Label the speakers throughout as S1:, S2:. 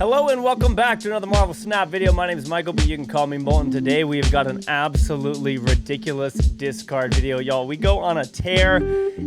S1: Hello and welcome back to another Marvel Snap video. My name is Michael, but you can call me MOLT. And today we have got an absolutely ridiculous discard video, y'all. We go on a tear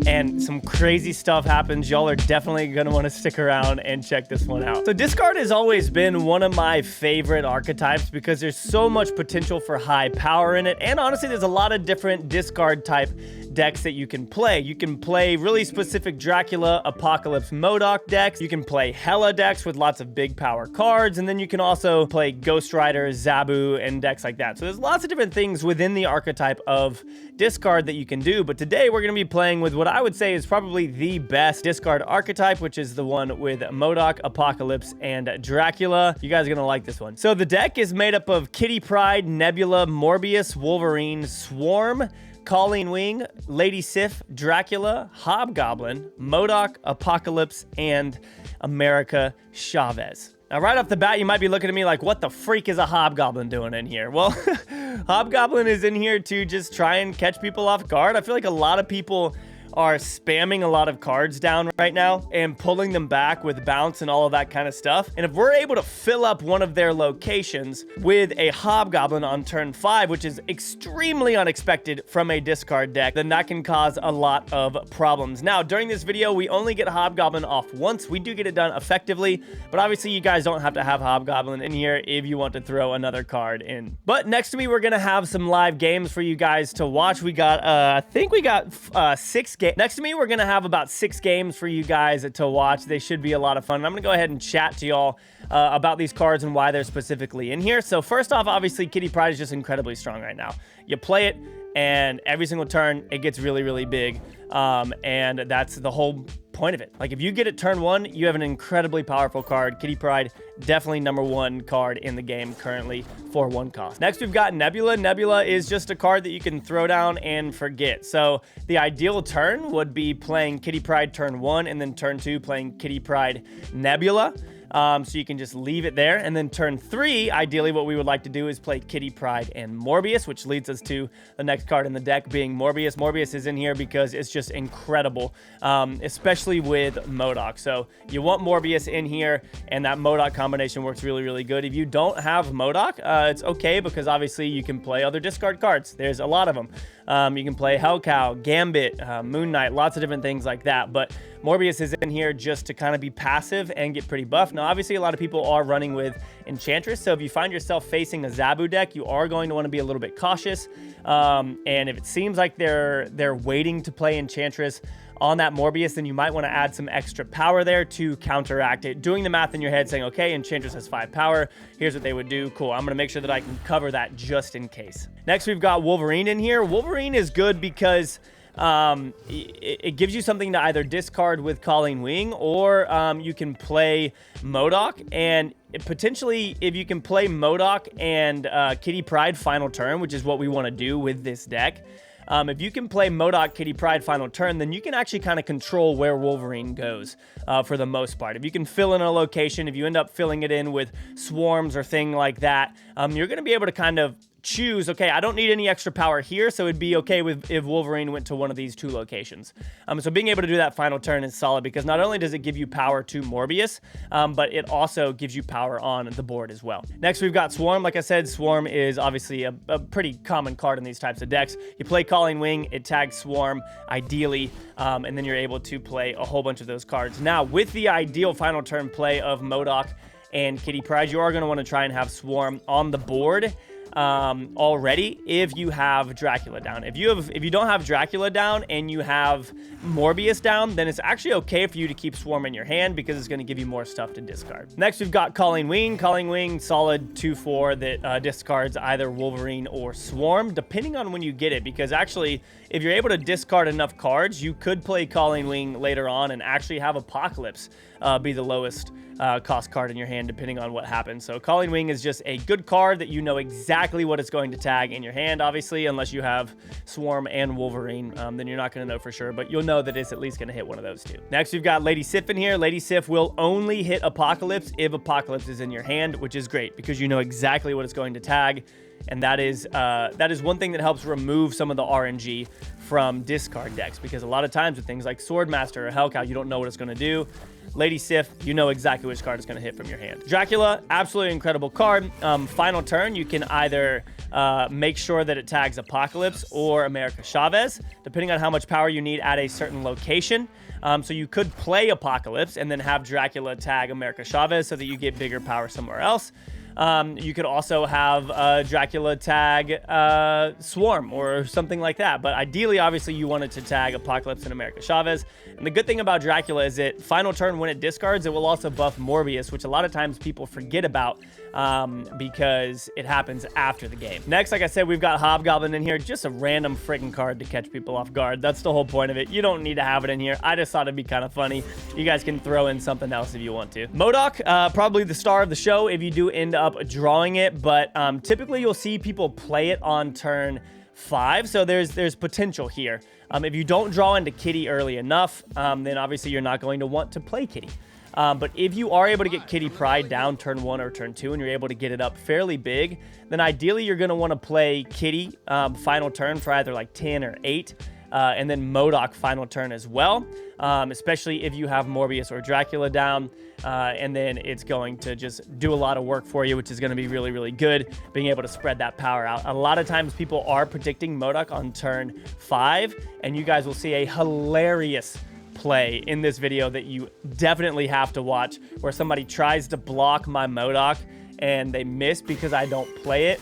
S1: and some crazy stuff happens. Y'all are definitely going to want to stick around and check this one out. So discard has always been one of my favorite archetypes because there's so much potential for high power in it. And honestly, there's a lot of different discard type decks that you can play. You can play really specific Dracula, Apocalypse, MODOK decks. You can play Hela decks with lots of big power cards, and then you can also play Ghost Rider, Zabu, and decks like that. So there's lots of different things within the archetype of discard that you can do, but today we're going to be playing with what I would say is probably the best discard archetype, which is the one with MODOK, Apocalypse, and Dracula. You guys are going to like this one. So the deck is made up of Kitty Pryde, Nebula, Morbius, Wolverine, Swarm, Colleen Wing, Lady Sif, Dracula, Hobgoblin, MODOK, Apocalypse, and America Chavez. Now, right off the bat, you might be looking at me like, what the freak is a Hobgoblin doing in here? Well, Hobgoblin is in here to just try and catch people off guard. I feel like a lot of people are spamming a lot of cards down right now and pulling them back with bounce and all of that kind of stuff. And if we're able to fill up one of their locations with a Hobgoblin on turn 5, which is extremely unexpected from a discard deck, then that can cause a lot of problems. Now, during this video, we only get Hobgoblin off once. We do get it done effectively, but obviously you guys don't have to have Hobgoblin in here if you want to throw another card in. But next to me, we're gonna have some live games for you guys to watch. We got, I think we got 6 games. Next to me, we're gonna have about 6 games for you guys to watch. They should be a lot of fun. And I'm gonna go ahead and chat to y'all about these cards and why they're specifically in here. So first off, obviously, Kitty Pryde is just incredibly strong right now. You play it, and every single turn, it gets really, really big. And that's the whole point of it. Like, if you get it turn 1, you have an incredibly powerful card. Kitty Pryde, definitely #1 card in the game currently for 1 cost. Next, we've got Nebula. Nebula is just a card that you can throw down and forget. So the ideal turn would be playing Kitty Pryde turn 1, and then turn 2 playing Kitty Pryde Nebula. So you can just leave it there. And then turn 3, ideally what we would like to do is play Kitty Pryde and Morbius, which leads us to the next card in the deck being Morbius. Morbius is in here because it's just incredible, especially with MODOK. So you want Morbius in here, and that MODOK combination works really, really good. If you don't have MODOK, it's okay because obviously you can play other discard cards. There's a lot of them. You can play Hellcow, Gambit, Moon Knight, lots of different things like that. But Morbius is in here just to kind of be passive and get pretty buff. Now, obviously, a lot of people are running with Enchantress, so if you find yourself facing a Zabu deck, you are going to want to be a little bit cautious. And if it seems like they're waiting to play Enchantress on that Morbius, then you might want to add some extra power there to counteract it. Doing the math in your head, saying, okay, Enchantress has 5 power. Here's what they would do. Cool. I'm going to make sure that I can cover that just in case. Next, we've got Wolverine in here. Wolverine is good because it gives you something to either discard with Colleen Wing, or you can play MODOK, and potentially if you can play MODOK and Kitty Pryde final turn, which is what we want to do with this deck. If you can play MODOK, Kitty Pryde final turn, then you can actually kind of control where Wolverine goes for the most part. If you can fill in a location, if you end up filling it in with swarms or thing like that, you're going to be able to kind of choose, okay, I don't need any extra power here, so it'd be okay with if Wolverine went to one of these 2 locations. So being able to do that final turn is solid because not only does it give you power to Morbius, but it also gives you power on the board as well. Next, we've got Swarm. Like I said, Swarm is obviously a pretty common card in these types of decks. You play Colleen Wing, it tags Swarm, ideally, and then you're able to play a whole bunch of those cards. Now, with the ideal final turn play of MODOK and Kitty Pryde, you are going to want to try and have Swarm on the board already if you have Dracula down. If you don't have Dracula down and you have Morbius down, then it's actually okay for you to keep Swarm in your hand because it's going to give you more stuff to discard. Next, we've got Colleen Wing. Colleen Wing, solid 2/4 that discards either Wolverine or Swarm, depending on when you get it, because actually, if you're able to discard enough cards, you could play Colleen Wing later on and actually have Apocalypse be the lowest cost card in your hand, depending on what happens. So Colleen Wing is just a good card that you know exactly what it's going to tag in your hand, obviously, unless you have Swarm and Wolverine, then you're not going to know for sure, but you'll know that it's at least going to hit one of those 2. Next, we've got Lady Sif in here. Lady Sif will only hit Apocalypse if Apocalypse is in your hand, which is great because you know exactly what it's going to tag. And that is one thing that helps remove some of the RNG from discard decks, because a lot of times with things like Swordmaster or Hellcow, you don't know what it's going to do. Lady Sif, you know exactly which card is going to hit from your hand. Dracula, absolutely incredible card. Final turn, you can either make sure that it tags Apocalypse or America Chavez, depending on how much power you need at a certain location. So you could play Apocalypse and then have Dracula tag America Chavez so that you get bigger power somewhere else. You could also have Dracula tag Swarm or something like that. But ideally, obviously, you wanted to tag Apocalypse and America Chavez. And the good thing about Dracula is that final turn, when it discards, it will also buff Morbius, which a lot of times people forget about because it happens after the game. Next, like I said, we've got Hobgoblin in here. Just a random freaking card to catch people off guard. That's the whole point of it. You don't need to have it in here. I just thought it'd be kind of funny. You guys can throw in something else if you want to. MODOK, probably the star of the show if you do end up drawing it, but typically you'll see people play it on turn 5, so there's potential here. If you don't draw into Kitty early enough, then obviously you're not going to want to play Kitty. But if you are able to get Kitty Pryde down turn 1 or turn 2 and you're able to get it up fairly big, then ideally you're going to want to play Kitty final turn for either like 10 or 8. And then MODOK final turn as well, especially if you have Morbius or Dracula down, and then it's going to just do a lot of work for you, which is going to be really, really good, being able to spread that power out. A lot of times people are predicting MODOK on turn 5, and you guys will see a hilarious play in this video that you definitely have to watch, where somebody tries to block my MODOK and they miss because I don't play it.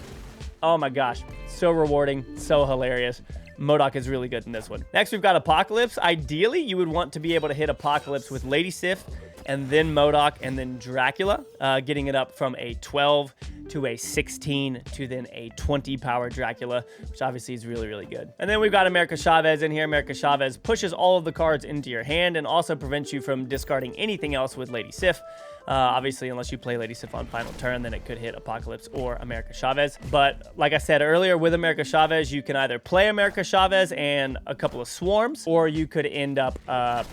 S1: Oh my gosh, so rewarding, so hilarious. MODOK is really good in this one. Next, we've got Apocalypse. Ideally, you would want to be able to hit Apocalypse with Lady Sif, and then MODOK, and then Dracula, getting it up from a 12 to a 16 to then a 20 power Dracula, which obviously is really, really good. And then we've got America Chavez in here. America Chavez pushes all of the cards into your hand and also prevents you from discarding anything else with Lady Sif. Obviously, unless you play Lady Sif on final turn, then it could hit Apocalypse or America Chavez. But like I said earlier, with America Chavez, you can either play America Chavez and a couple of swarms, or you could end up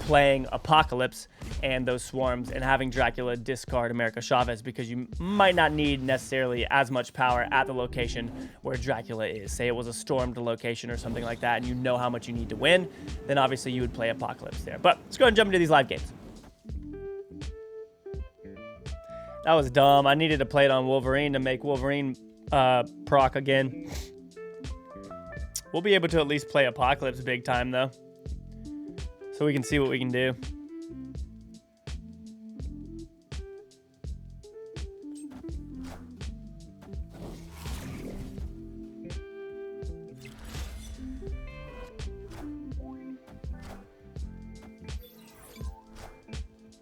S1: playing Apocalypse and those swarms and having Dracula discard America Chavez because you might not need necessarily as much power at the location where Dracula is. Say it was a stormed location or something like that, and you know how much you need to win, then obviously you would play Apocalypse there. But let's go ahead and jump into these live games. That was dumb. I needed to play it on Wolverine to make Wolverine proc again. We'll be able to at least play Apocalypse big time, though. So we can see what we can do.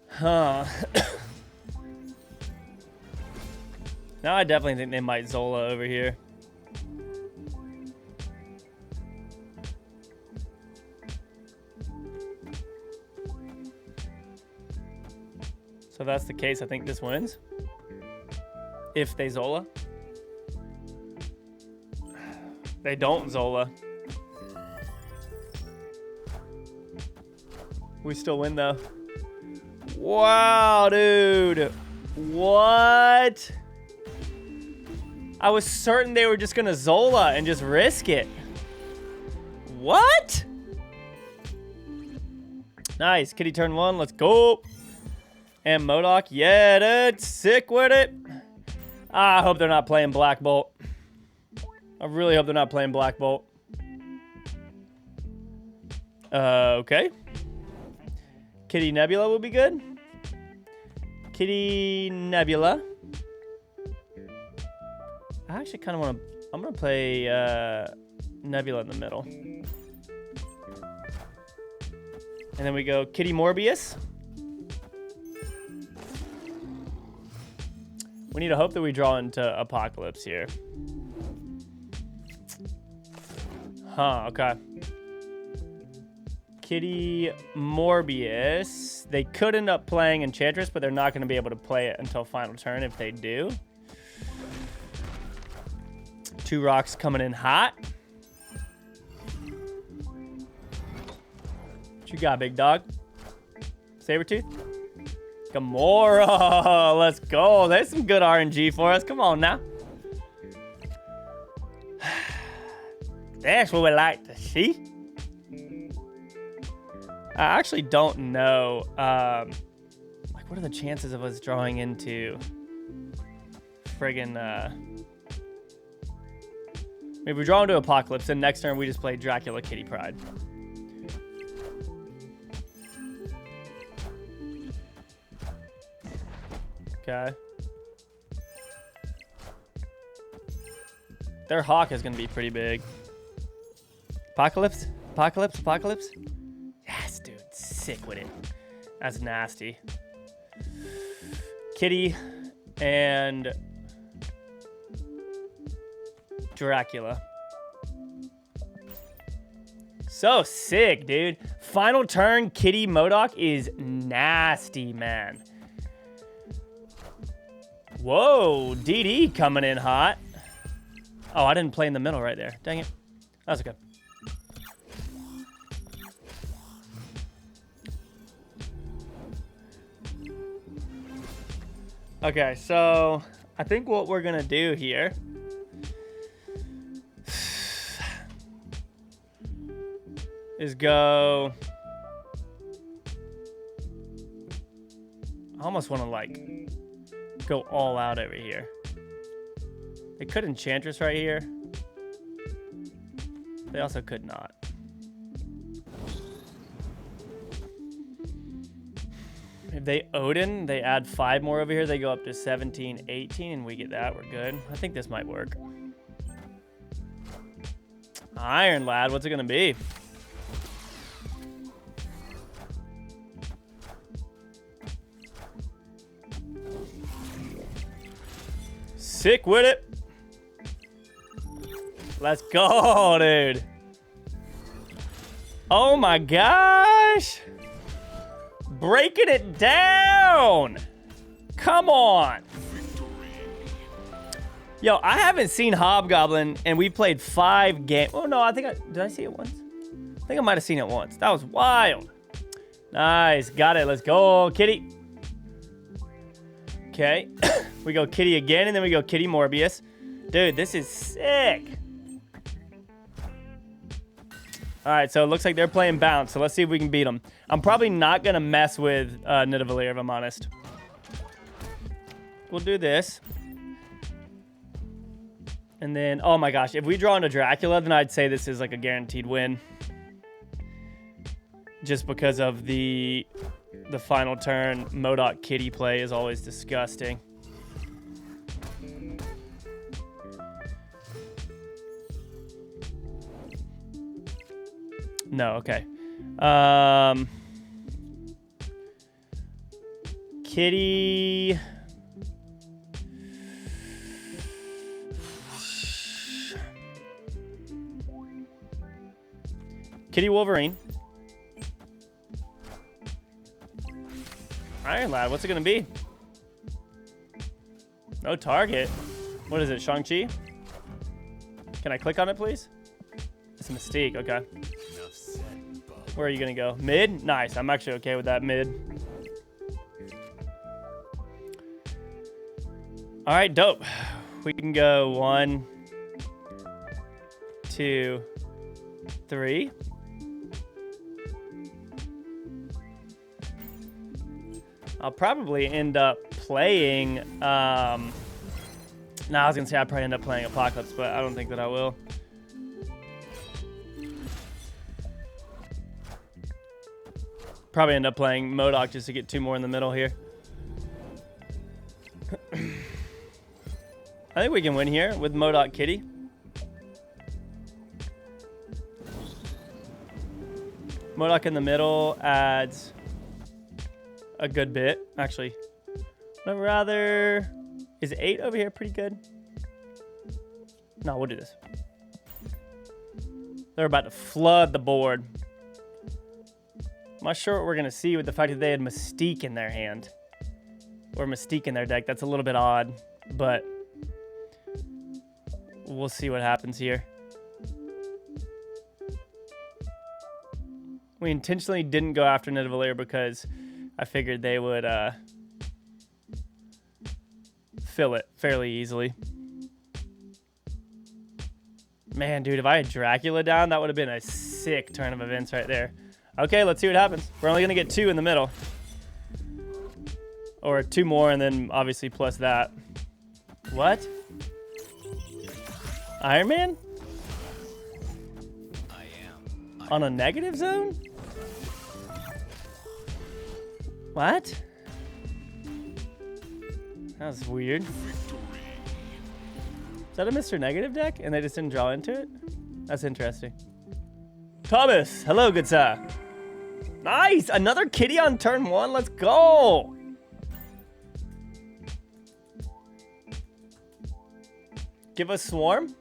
S1: Huh. Now I definitely think they might Zola over here. So if that's the case, I think this wins. If they Zola. They don't Zola. We still win though. Wow, dude. What? I was certain they were just gonna Zola and just risk it. What? Nice. Kitty turn 1. Let's go. And MODOK. Yeah, dude. Sick with it. I hope they're not playing Black Bolt. I really hope they're not playing Black Bolt. Okay. Kitty Nebula will be good. Kitty Nebula. I actually kind of want to... I'm going to play Nebula in the middle. And then we go Kitty Morbius. We need to hope that we draw into Apocalypse here. Huh, okay. Kitty Morbius. They could end up playing Enchantress, but they're not going to be able to play it until final turn if they do. 2 rocks coming in hot. What you got, big dog? Sabertooth? Gamora. Let's go. There's some good RNG for us. Come on now. That's what we like to see. I actually don't know what are the chances of us drawing into friggin' maybe we draw into Apocalypse, and next turn we just play Dracula Kitty Pride. Okay. Their Hawk is gonna be pretty big. Apocalypse? Apocalypse? Apocalypse? Yes, dude. Sick with it. That's nasty. Kitty and Dracula. So sick, dude. Final turn, Kitty MODOK is nasty, man. Whoa, DD coming in hot. Oh, I didn't play in the middle right there. Dang it. That's okay. Okay, so I think what we're gonna do here is go. I almost want to like go all out over here. They could Enchantress right here. They also could not. If they Odin, they add 5 more over here. They go up to 17, 18, and we get that. We're good. I think this might work. Iron Lad, what's it gonna be? Sick with it. Let's go, dude. Oh my gosh. Breaking it down. Come on. Yo, I haven't seen Hobgoblin, and we played 5 games. Oh, no, did I see it once? I think I might have seen it once. That was wild. Nice. Got it. Let's go, Kitty. Okay. We go Kitty again, and then we go Kitty Morbius. Dude, this is sick. All right, so it looks like they're playing Bounce, so let's see if we can beat them. I'm probably not going to mess with Nidavellir, if I'm honest. We'll do this. And then, oh my gosh, if we draw into Dracula, then I'd say this is like a guaranteed win. Just because of the final turn MODOK Kitty play is always disgusting. No, okay. Kitty. Kitty Wolverine. Iron Lad, what's it gonna be? No target. What is it, Shang-Chi? Can I click on it, please? It's a Mystique, okay. Where are you gonna go? Mid? Nice, I'm actually okay with that mid. All right, dope. We can go 1, 2, 3. I'll probably end up playing, no, I was gonna say I'd probably end up playing Apocalypse, but I don't think that I will. Probably end up playing MODOK just to get 2 more in the middle here. I think we can win here with MODOK Kitty. MODOK in the middle adds a good bit. Actually, I'd rather... Is 8 over here pretty good? No, we'll do this. They're about to flood the board. I'm not sure what we're going to see with the fact that they had Mystique in their hand. Or Mystique in their deck. That's a little bit odd, but we'll see what happens here. We intentionally didn't go after Nidavellir because I figured they would fill it fairly easily. Man, dude, if I had Dracula down, that would have been a sick turn of events right there. Okay, let's see what happens. We're only going to get 2 in the middle. Or 2 more, and then obviously plus that. What? Iron Man? On a negative zone? What? That was weird. Is that a Mr. Negative deck? And they just didn't draw into it? That's interesting. Thomas! Hello, good sir. Nice! Another kitty on turn 1? Let's go! Give us Swarm.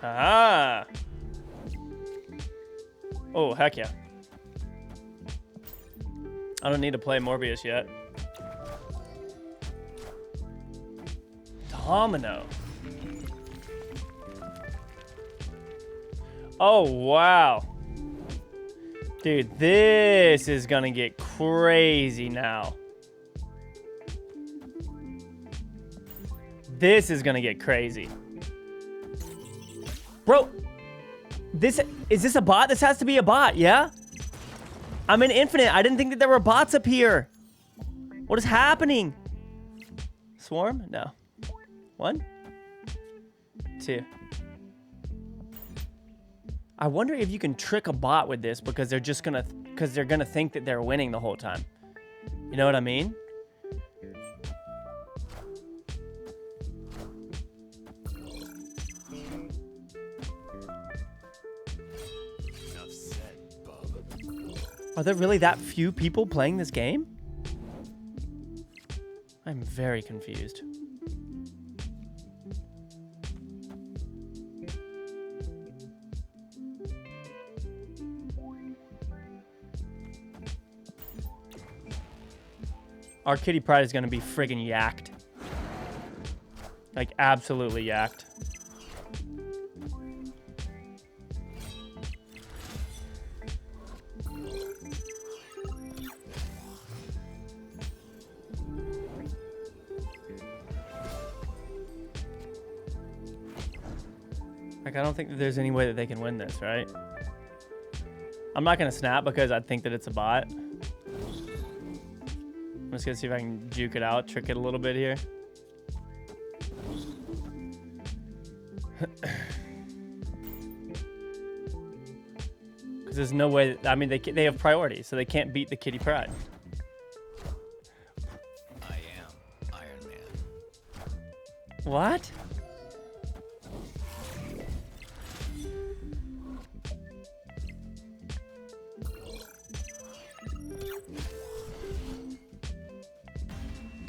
S1: Ah. Oh, heck yeah. I don't need to play Morbius yet. Domino. Oh, wow. Dude, this is gonna get crazy now. This is gonna get crazy. Bro, is this a bot? This has to be a bot, yeah? I'm in Infinite. I didn't think that there were bots up here. What is happening? Swarm? No. 1, 2. I wonder if you can trick a bot with this because they're just gonna, they're gonna think that they're winning the whole time. You know what I mean? Are there really that few people playing this game? I'm very confused. Our Kitty Pryde is gonna be friggin' yacked. Like, absolutely yacked. Like, I don't think that there's any way that they can win this, right? I'm not gonna snap because I think that it's a bot. I'm just gonna see if I can juke it out, trick it a little bit here. Because there's no way, I mean, they have priority, so they can't beat the Kitty Pryde.
S2: I am Iron Man.
S1: What?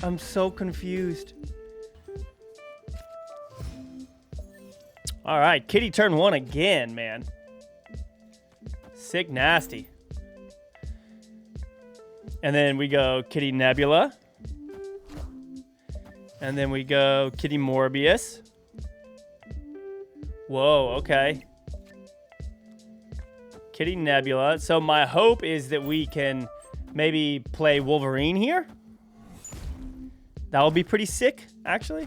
S1: I'm so confused. All right, Kitty turn 1 again, man. Sick nasty. And then we go Kitty Nebula. And then we go Kitty Morbius. Whoa, okay. Kitty Nebula. So my hope is that we can maybe play Wolverine here. That would be pretty sick, actually.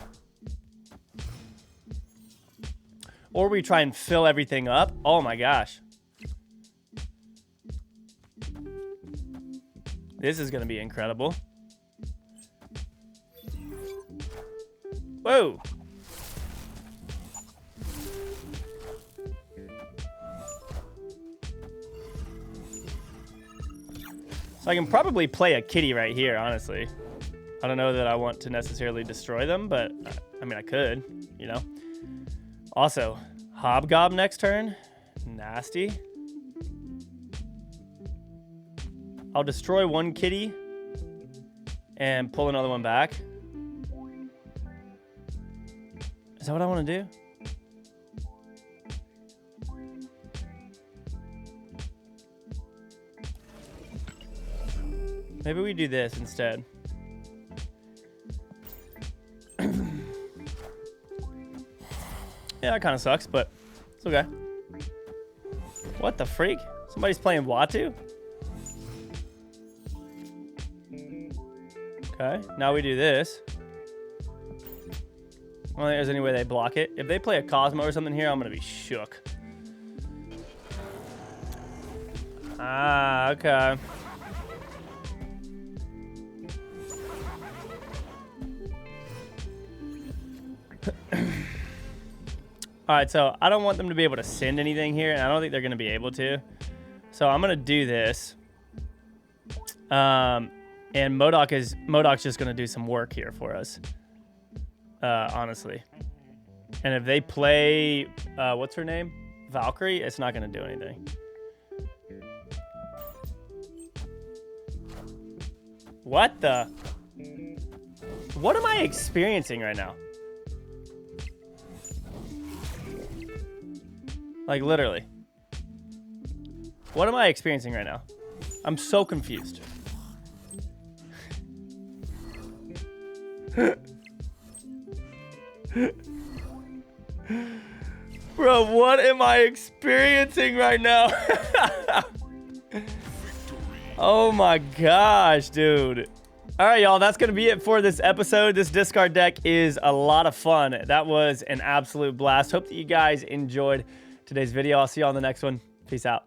S1: Or we try and fill everything up. Oh my gosh. This is going to be incredible. Whoa. So I can probably play a kitty right here, honestly. I don't know that I want to necessarily destroy them, but I mean, I could, you know. Also, Hobgoblin next turn. Nasty. I'll destroy one kitty and pull another one back. Is that what I want to do? Maybe we do this instead. Yeah, that kind of sucks, but it's okay. What the freak? Somebody's playing Watu? Okay, now we do this. I don't think there's any way they block it. If they play a Cosmo or something here, I'm gonna be shook. Ah, okay. All right, so I don't want them to be able to send anything here, and I don't think they're going to be able to. So I'm going to do this. And MODOK's just going to do some work here for us. Honestly. And if they play, what's her name? Valkyrie, it's not going to do anything. What the? What am I experiencing right now? Like, literally. What am I experiencing right now? I'm so confused. Bro, what am I experiencing right now? Oh my gosh, dude. All right, y'all, that's going to be it for this episode. This discard deck is a lot of fun. That was an absolute blast. Hope that you guys enjoyed today's video. I'll see you on the next one. Peace out.